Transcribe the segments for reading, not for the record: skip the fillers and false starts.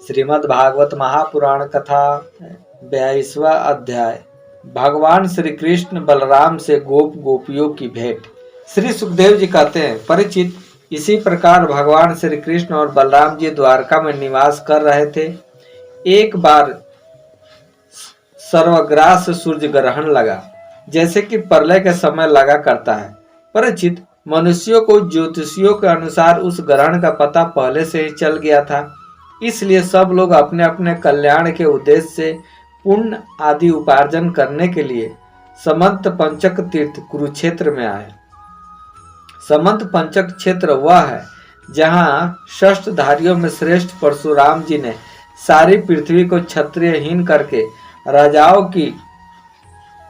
श्रीमद् भागवत महापुराण कथा 22वां अध्याय। भगवान श्री कृष्ण बलराम से गोप गोपियों की भेंट। श्री सुखदेव जी कहते हैं, परीक्षित, इसी प्रकार भगवान श्री कृष्ण और बलराम जी द्वारका में निवास कर रहे थे। एक बार सर्वग्रास सूर्य ग्रहण लगा, जैसे कि प्रलय के समय लगा करता है। परीक्षित, मनुष्यों को ज्योतिषियों के अनुसार उस ग्रहण का पता पहले से ही चल गया था, इसलिए सब लोग अपने अपने कल्याण के उद्देश्य से पुण्य आदि उपार्जन करने के लिए समंत पंचक तीर्थ कुरुक्षेत्र में आए। समंत पंचक क्षेत्र वह है जहाँ शस्त्रधारियों में श्रेष्ठ परशुराम जी ने सारी पृथ्वी को क्षत्रियहीन करके राजाओं की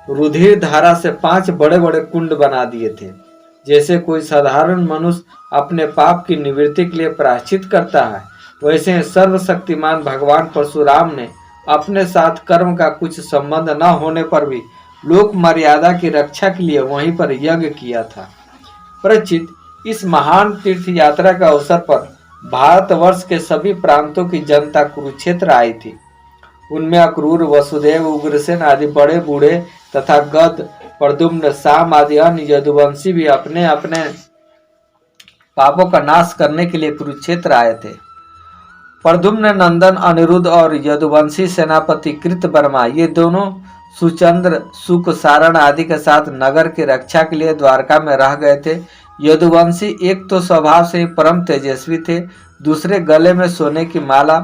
रुधिर धारा से 5 बड़े बड़े कुंड बना दिए थे। जैसे कोई साधारण मनुष्य अपने पाप की निवृत्ति के लिए प्रायश्चित करता है, वैसे सर्वशक्तिमान भगवान परशुराम ने अपने साथ कर्म का कुछ संबंध न होने पर भी लोक मर्यादा की रक्षा के लिए वहीं पर यज्ञ किया था। परीक्षित, इस महान तीर्थ यात्रा का अवसर पर भारतवर्ष के सभी प्रांतों की जनता कुरुक्षेत्र आई थी। उनमें अक्रूर, वसुदेव, उग्रसेन आदि बड़े बूढ़े तथा गद, प्रद्युम्न, साम आदि अन्य यदुवंशी भी अपने अपने पापों का नाश करने के लिए कुरुक्षेत्र आए थे। प्रद्युम्न नंदन अनिरुद्ध और यदुवंशी सेनापति कृतवर्मा, ये दोनों सुचंद्र, सुक, सारण आदि के साथ नगर की रक्षा के लिए द्वारका में रह गए थे। यदुवंशी एक तो स्वभाव से ही परम तेजस्वी थे, दूसरे गले में सोने की माला,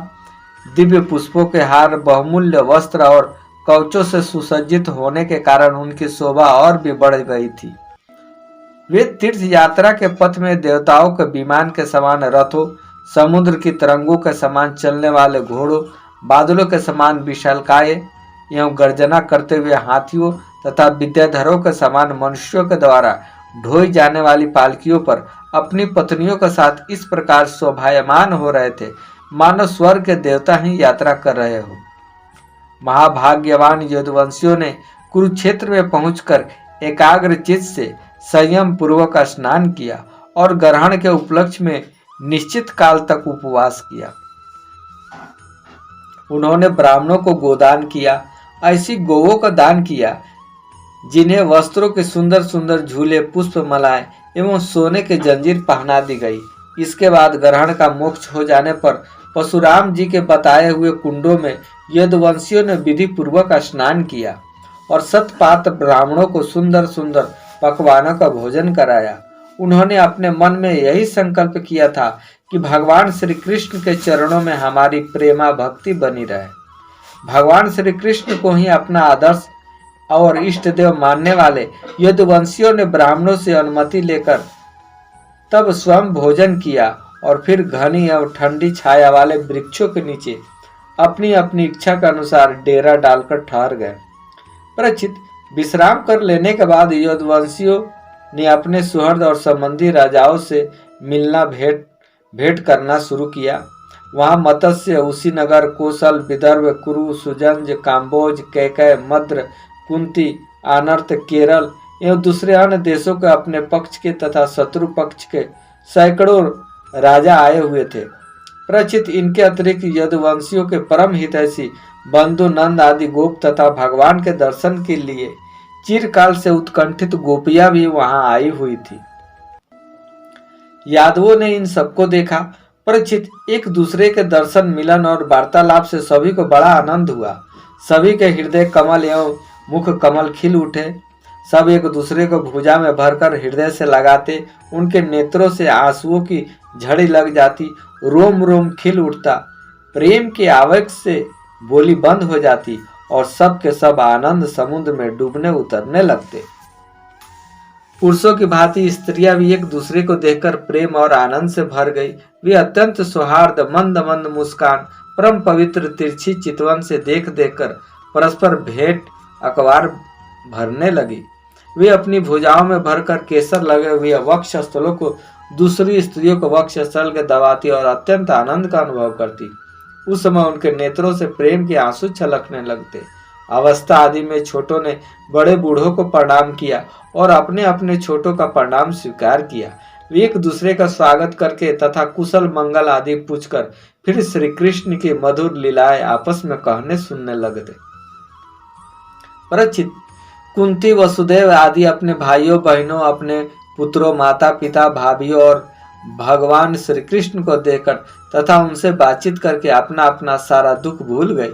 दिव्य पुष्पों के हार, बहुमूल्य वस्त्र और कवचों से सुसज्जित होने के कारण उनकी शोभा और भी बढ़ गई थी। वे तीर्थ यात्रा के पथ में देवताओं के विमान के समान रथों, समुद्र की तरंगों के समान चलने वाले घोड़ों, बादलों के समान विशालकाय एवं गर्जना करते हुए हाथियों तथा विद्याधरों के समान मनुष्यों के द्वारा ढोई जाने वाली पालकियों पर अपनी पत्नियों के साथ इस प्रकार शोभायमान हो रहे थे, मानो स्वर्ग के देवता ही यात्रा कर रहे हो। महाभाग्यवान यदुवंशियों ने कुरुक्षेत्र में पहुंचकर एकाग्र चित्त से संयम पूर्वक स्नान किया और ग्रहण के उपलक्ष्य में निश्चित काल तक उपवास किया। उन्होंने ब्राह्मणों को गोदान किया, ऐसी गौओं का दान किया जिन्हें वस्त्रों के सुंदर सुंदर झूले, पुष्प मालाएं एवं सोने के जंजीर पहना दी गई। इसके बाद ग्रहण का मोक्ष हो जाने पर परशुराम जी के बताए हुए कुंडों में यदुवंशियों ने विधि पूर्वक स्नान किया और शतपात ब्राह्मणों को सुंदर सुंदर पकवानों का भोजन कराया। उन्होंने अपने मन में यही संकल्प किया था कि भगवान श्री कृष्ण के चरणों में हमारी प्रेमा भक्ति बनी रहे। भगवान श्री कृष्ण को ही अपना आदर्श और इष्ट देव मानने वाले यदुवंशियों ने ब्राह्मणों से अनुमति लेकर तब स्वयं भोजन किया और फिर घनी और ठंडी छाया वाले वृक्षों के नीचे अपनी अपनी इच्छा के अनुसार डेरा डालकर ठहर गए। परीक्षित, विश्राम कर लेने के बाद यदुवंशियों ने अपने सुहृद और संबंधी राजाओं से मिलना, भेंट करना शुरू किया। वहां मत्स्य, उसीनगर, कोसल, विदर्भ, कुरु, सुजंज, काम्बोज, कैकय, मद्र, कुंती, आनर्त, केरल एवं दूसरे अन्य देशों के अपने पक्ष के तथा शत्रु पक्ष के सैकड़ों राजा आए हुए थे। परीक्षित, इनके अतिरिक्त यदुवंशियों के परम हितैषी बंधु नंद आदि गोप तथा भगवान के दर्शन के लिए चिरकाल से उत्कंठित गोपियां भी वहां आई हुई थी। यादवों ने इन सबको देखा। परीक्षित, एक दूसरे के दर्शन, मिलन और वार्तालाप से सभी को बड़ा आनंद हुआ। सभी के हृदय कमल एवं मुख कमल खिल उठे। सब एक दूसरे को भुजा में भरकर हृदय से लगाते, उनके नेत्रों से आंसुओं की झड़ी लग जाती, रोम रोम खिल उठता, प्रेम के आवेग से बोली बंद हो जाती और सब के सब आनंद समुद्र में डूबने उतरने लगते। पुरुषों की भांति स्त्रियां भी एक दूसरे को देखकर प्रेम और आनंद से भर गई। वे अत्यंत सौहार्द, मंद मंद मुस्कान, परम पवित्र तिरछी चितवन से देख देखकर परस्पर भेंट अखबार भरने लगी। वे अपनी भुजाओं में भरकर केसर लगे हुए वक्ष स्थलों को दूसरी स्त्रियों को वक्ष स्थल के दबाती और अत्यंत आनंद का अनुभव करती। उस समय उनके नेत्रों से प्रेम के आंसू छलकने लगते। अवस्था आदि में छोटों ने बड़े बूढ़ों को प्रणाम किया और अपने अपने छोटों का प्रणाम स्वीकार किया। वे एक दूसरे का स्वागत करके तथा कुशल मंगल आदि पूछकर फिर श्री कृष्ण की मधुर लीलाएं आपस में कहने सुनने लगे। परीक्षित, कुंती, वसुदेव आदि अपने भाइयों बहनों, अपने पुत्रों, माता पिता, भाभीियों और भगवान श्री कृष्ण को देखकर तथा उनसे बातचीत करके अपना अपना सारा दुख भूल गई।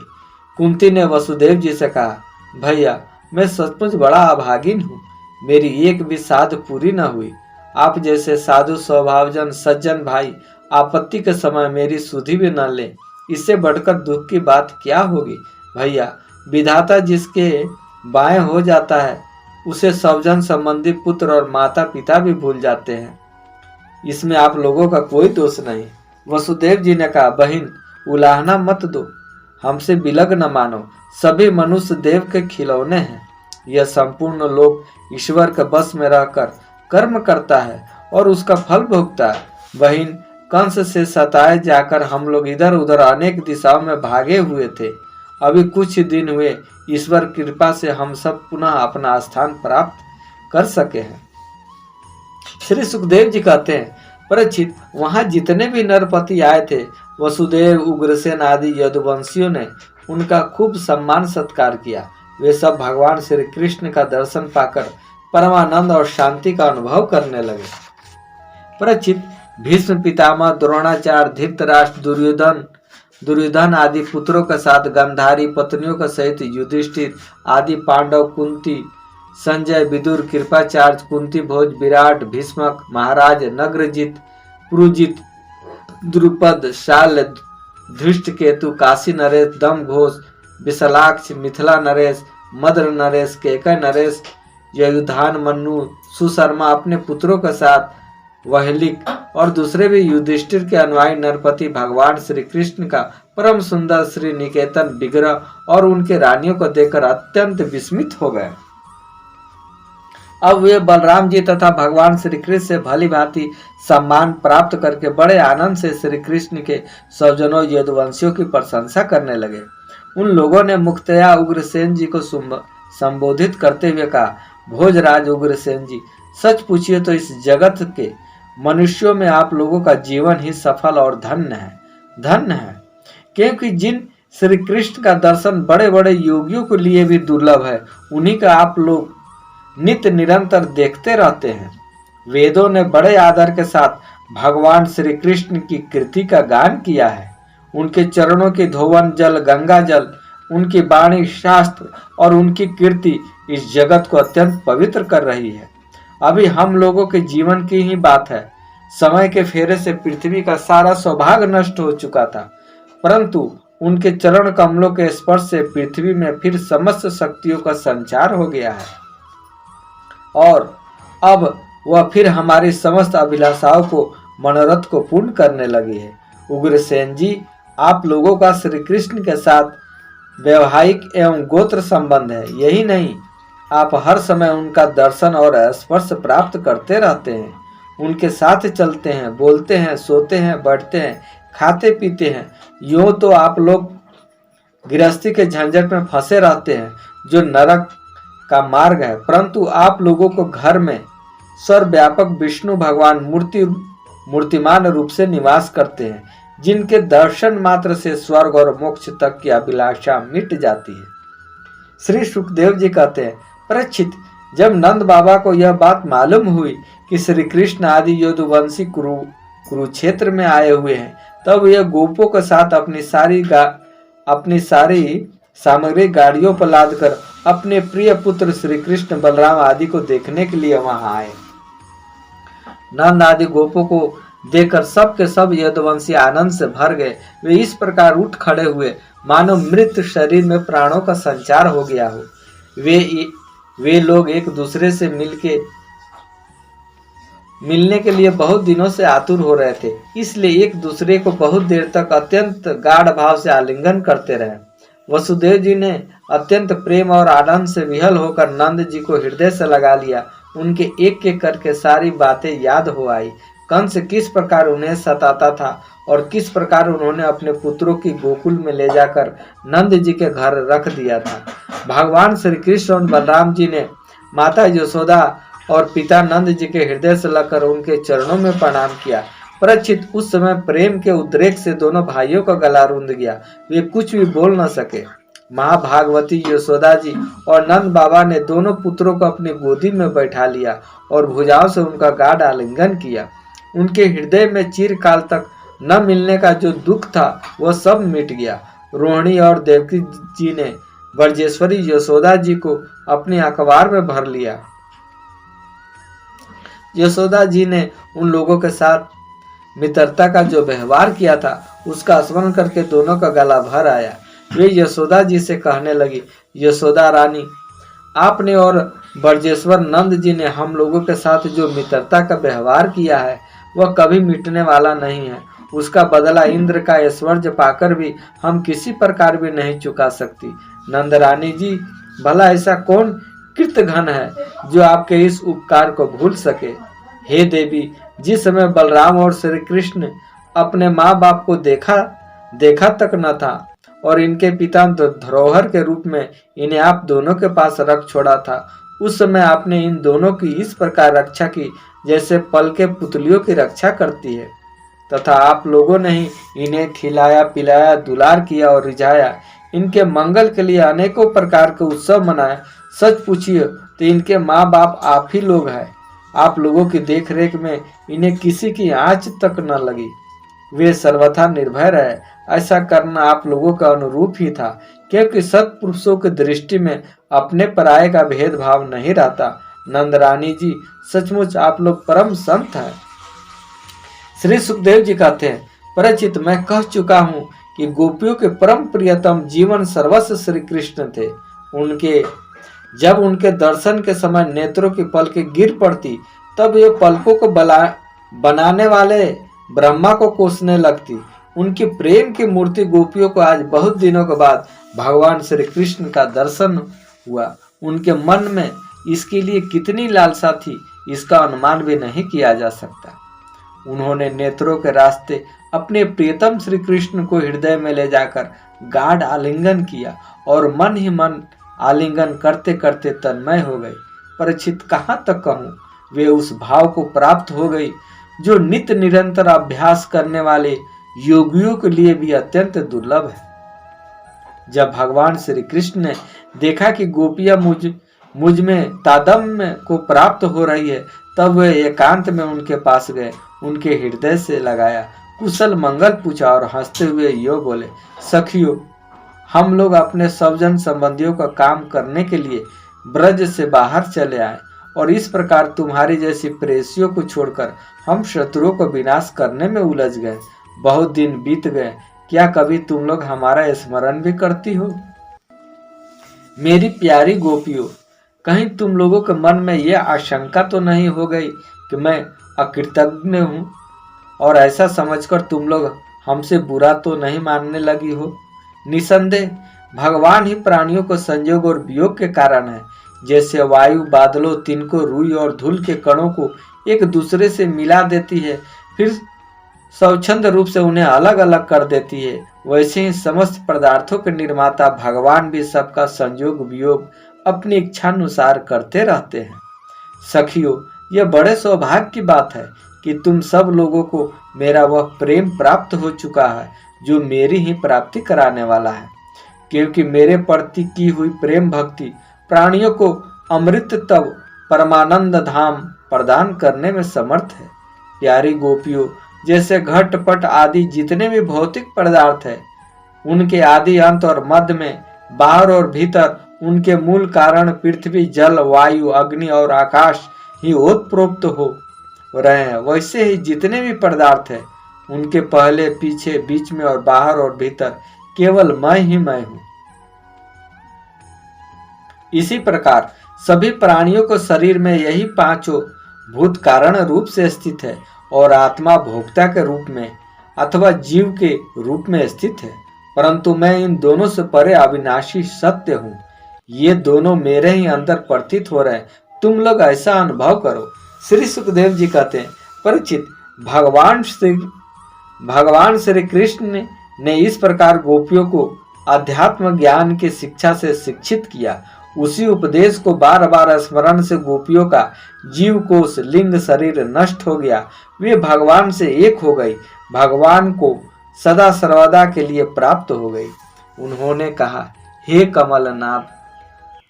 कुंती ने वसुदेव जी से कहा, भैया मैं सचमुच बड़ा अभागिन हूँ, मेरी एक भी साध पूरी न हुई। आप जैसे साधु स्वभावजन सज्जन भाई आपत्ति के समय मेरी सुधि भी न ले, इससे बढ़कर दुख की बात क्या होगी। भैया, विधाता जिसके बाएं हो जाता है उसे स्वजन संबंधी पुत्र और माता पिता भी भूल जाते हैं, इसमें आप लोगों का कोई दोष नहीं। वसुदेव जी ने कहा, बहन उलाहना मत दो, हमसे बिलग न मानो, सभी मनुष्य देव के खिलौने हैं। यह संपूर्ण लोक ईश्वर के बस में रहकर कर्म करता है और उसका फल भोगता है। बहन, कंस से सताए जाकर हम लोग इधर उधर अनेक दिशाओं में भागे हुए थे। अभी कुछ दिन हुए ईश्वर कृपा से हम सब पुनः अपना स्थान प्राप्त कर सके हैं। श्री सुखदेव जी कहते हैं, परीक्षित, वहां जितने भी नरपति आए थे, वसुदेव, उग्रसेन आदि यदुवंशियों ने उनका खूब सम्मान सत्कार किया। वे सब भगवान श्री कृष्ण का दर्शन पाकर परमानंद और शांति का अनुभव करने लगे। परीक्षित, भीष्म पितामह, द्रोणाचार्य, धृतराष्ट्र, दुर्योधन आदि पुत्रों के साथ गंधारी पत्नियों के सहित युधिष्ठिर आदि पांडव, कुंती, संजय, विदुर, कृपाचार्य, कुंती भोज, विराट, भीष्मक, महाराज, नग्रजित, पुरुजित, द्रुपद, शाल, धृष्टकेतु, काशी नरेश, दम घोष, विशालाक्ष, मिथिला नरेश, मद्र नरेश, केकय नरेश, युधान, मन्नु, सुशर्मा अपने पुत्रों के साथ वहलिक और दूसरे भी युधिष्ठिर के अनुयायी नरपति भगवान श्री कृष्ण का परम सुंदर श्री निकेतन विग्रह और उनके रानियों को देखकर अत्यंत विस्मित हो गए। अब वे बलराम जी तथा भगवान श्री कृष्ण से भली भांति सम्मान प्राप्त करके बड़े आनंद से श्री कृष्ण के स्वजनों यदुवंशियों की प्रशंसा करने लगे। उन लोगों ने मुख्तया उग्रसेन जी को संबोधित करते हुए कहा, भोजराज उग्रसेन जी, सच पूछिए तो इस जगत के मनुष्यों में आप लोगों का जीवन ही सफल और धन्य है, क्योंकि जिन श्री कृष्ण का दर्शन बड़े बड़े योगियों के लिए भी दुर्लभ है, उन्हीं का आप लोग नित्य निरंतर देखते रहते हैं। वेदों ने बड़े आदर के साथ भगवान श्री कृष्ण की कृति का गान किया है। उनके चरणों की धोवन जल, गंगा जल, उनकी वाणी, शास्त्र और उनकी कीर्ति इस जगत को अत्यंत पवित्र कर रही है। अभी हम लोगों के जीवन की ही बात है। समय के फेरे से पृथ्वी का सारा सौभाग्य नष्ट हो चुका था, परंतु उनके चरण कमलों के स्पर्श से पृथ्वी में फिर समस्त शक्तियों का संचार हो गया है और अब वह फिर हमारी समस्त अभिलाषाओं को, मनोरथ को पूर्ण करने लगी है। उग्रसेन जी, आप लोगों का श्री कृष्ण के साथ वैवाहिक एवं गोत्र संबंध है। यही नहीं, आप हर समय उनका दर्शन और स्पर्श प्राप्त करते रहते हैं, उनके साथ चलते हैं, बोलते हैं, सोते हैं, बैठते हैं, खाते पीते हैं। यूं तो आप लोग गृहस्थी के झंझट में फंसे रहते हैं, जो नरक का मार्ग है, परंतु आप लोगों को घर में सर्वव्यापक विष्णु भगवान मूर्तिमान रूप से निवास करते हैं, जिनके दर्शन मात्र से स्वर्ग और मोक्ष तक की अभिलाषा मिट जाती है। श्री सुखदेव जी कहते हैं, परीक्षित, जब नंद बाबा को यह बात मालूम हुई कि श्री कृष्ण आदि यदुवंशी कुरुक्षेत्र में आए हुए हैं, तब यह गोपों के साथ अपनी सारी सामग्री गाड़ियों पर लादकर अपने प्रिय पुत्र श्री कृष्ण, बलराम आदि को देखने के लिए वहां आए। नंद आदि गोपों को देखकर सब के सब यदुवंशी आनंद से भर गए। वे इस प्रकार उठ खड़े हुए मानो मृत शरीर में प्राणों का संचार हो गया हो। वे लोग एक दूसरे से मिलने के लिए बहुत दिनों से आतुर हो रहे थे, इसलिए एक दूसरे को बहुत देर तक अत्यंत गाढ़ भाव से आलिंगन करते रहे। वसुदेव जी ने अत्यंत प्रेम और आनंद से विहल होकर नंद जी को हृदय से लगा लिया। उनके एक एक करके सारी बातें याद हो आई। कंस किस प्रकार उन्हें सताता था और किस प्रकार उन्होंने अपने पुत्रों की गोकुल में ले जाकर नंद जी के घर रख दिया था। भगवान श्री कृष्ण और बलराम जी ने माता यशोदा और पिता नंद जी के हृदय से लगकर उनके चरणों में प्रणाम किया। परीक्षित, उस समय प्रेम के उद्रेक से दोनों भाइयों का गला रुंध गया। वे कुछ भी बोल न सके। माँ भागवती, यशोदा जी और नंद बाबा ने दोनों पुत्रों को अपनी गोदी में बैठा लिया और भुजाओं से उनका गाढ़ आलिंगन किया। उनके हृदय में चिरकाल तक न मिलने का जो दुख था वह सब मिट गया। रोहिणी और देवकी जी ने ब्रजेश्वरी यशोदा जी को अपने अखबार में भर लिया। यशोदा जी ने उन लोगों के साथ मित्रता का जो व्यवहार किया था उसका स्मरण करके दोनों का गला भर आया। वे यशोदा जी से कहने लगी, यशोदा रानी, आपने और ब्रजेश्वर नंद जी ने हम लोगों के साथ जो मित्रता का व्यवहार किया है वह कभी मिटने वाला नहीं है। उसका बदला इंद्र का ऐश्वर्य पाकर भी हम किसी प्रकार भी नहीं चुका सकती। नंद रानी जी, भला ऐसा कौन कृतघ्न है जो आपके इस उपकार को भूल सके। हे देवी, जिस समय बलराम और श्री कृष्ण अपने माँ बाप को देखा तक न था और इनके पिता तो धरोहर के रूप में इन्हें आप दोनों के पास रख छोड़ा था, उस समय आपने इन दोनों की इस प्रकार रक्षा की जैसे पल के पुतलियों की रक्षा करती है, तथा आप लोगों ने ही इन्हें खिलाया पिलाया, दुलार किया और रिझाया। इनके मंगल के लिए अनेकों प्रकार के उत्सव मनाए। सच पूछिए तो इनके माँ बाप आप ही लोग हैं। आप लोगों की देखरेख में इन्हें किसी की आंच तक न लगी। वे सर्वथा निर्भय रहे। ऐसा करना आप लोगों का अनुरूप ही था, क्योंकि सत्पुरुषों की दृष्टि में अपने पराये का भेदभाव नहीं रहता। नंद रानी जी, सचमुच आप लोग परम संत हैं। श्री सुखदेव जी कहते हैं, परीक्षित, मैं कह चुका हूँ कि गोपियों के परम प्रियतम जीवन सर्वस्व श्री कृष्ण थे। जब उनके दर्शन के समय नेत्रों की पलकें गिर पड़ती, तब ये पलकों को बनाने वाले ब्रह्मा को कोसने लगती। उनकी प्रेम की मूर्ति गोपियों को आज बहुत दिनों के बाद भगवान श्री कृष्ण का दर्शन हुआ। उनके मन में इसके लिए कितनी लालसा थी, इसका अनुमान भी नहीं किया जा सकता। उन्होंने नेत्रों के रास्ते अपने प्रियतम श्री कृष्ण को हृदय में ले जाकर गाढ़ आलिंगन किया और मन ही मन आलिंगन करते करते तन्मय हो गए। परीक्षित, कहाँ तक कहूँ, वे उस भाव को प्राप्त हो गई जो नित्य निरंतर अभ्यास करने वाले योगियों के लिए भी अत्यंत दुर्लभ है। जब भगवान श्री कृष्ण ने देखा कि गोपियां मुझ में तादात्म्य को प्राप्त हो रही है, तब वे एकांत में उनके पास गए, उनके हृदय से लगाया, कुशल मंगल पूछा और हंसते हुए यो बोले, सखियों, हम लोग अपने सज्जन संबंधियों का काम करने के लिए ब्रज से बाहर चले आए और इस प्रकार तुम्हारी जैसी प्रेयसियों को छोड़कर हम शत्रुओं को विनाश करने में उलझ गए। बहुत दिन बीत गए, क्या कभी तुम लोग हमारा स्मरण भी करती हो? मेरी प्यारी गोपियों, कहीं तुम लोगों के मन में यह आशंका तो नहीं हो गई कि मैं अकृतज्ञ हूँ और ऐसा समझकर तुम लोग हमसे बुरा तो नहीं मानने लगी हो? निसंदेह भगवान ही प्राणियों को संयोग और वियोग के कारण है। जैसे वायु बादलों, तिनकों, रुई और धूल के कणों को एक दूसरे से मिला देती है, फिर स्वच्छंद रूप से उन्हें अलग अलग कर देती है, वैसे ही समस्त पदार्थों के निर्माता भगवान भी सबका संयोग वियोग अपनी इच्छानुसार करते रहते हैं। सखियों, यह बड़े सौभाग्य की बात है कि तुम सब लोगों को मेरा वह प्रेम प्राप्त हो चुका है जो मेरी ही प्राप्ति कराने वाला है, क्योंकि मेरे प्रति की हुई प्रेम भक्ति प्राणियों को अमृत तब परमानंद धाम प्रदान करने में समर्थ है। प्यारी गोपियों, जैसे घट पट आदि जितने भी भौतिक पदार्थ है, उनके आदि अंत और मध्य में, बाहर और भीतर उनके मूल कारण पृथ्वी, जल, वायु, अग्नि और आकाश ही ओतप्रोक्त हो रहे हैं, वैसे ही जितने भी पदार्थ है उनके पहले, पीछे, बीच में और बाहर और भीतर केवल मैं ही मैं हूं। इसी प्रकार सभी प्राणियों को शरीर में यही पांचों भूत कारण रूप से स्थित है और आत्मा भोक्ता के रूप में अथवा जीव के रूप में स्थित है, परंतु मैं इन दोनों से परे अविनाशी सत्य हूँ। ये दोनों मेरे ही अंदर प्रतीत हो रहे हैं, तुम लोग ऐसा अनुभव करो। श्री सुखदेव जी कहते हैं, परीक्षित, भगवान श्री कृष्ण ने इस प्रकार गोपियों को अध्यात्म ज्ञान की शिक्षा से शिक्षित किया उसी उपदेश को बार बार स्मरण से गोपियों का जीव कोश लिंग शरीर नष्ट हो गया। वे भगवान से एक हो गई, भगवान को सदा सर्वदा के लिए प्राप्त हो गई। उन्होंने कहा, हे कमलनाथ,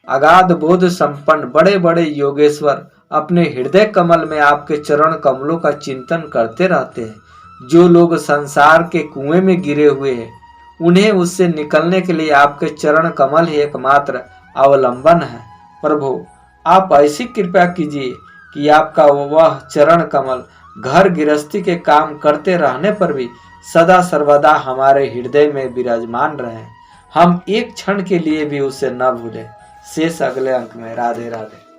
अगाध बोध संपन्न बड़े बड़े योगेश्वर अपने हृदय कमल में आपके चरण कमलों का चिंतन करते रहते हैं। जो लोग संसार के कुएं में गिरे हुए हैं, उन्हें उससे निकलने के लिए आपके चरण कमल ही एकमात्र अवलंबन है। प्रभु, आप ऐसी कृपा कीजिए कि आपका वह चरण कमल घर गृहस्थी के काम करते रहने पर भी सदा सर्वदा हमारे हृदय में विराजमान रहे। हम एक क्षण के लिए भी उसे न भूलें। शेष अगले अंक में। राधे राधे।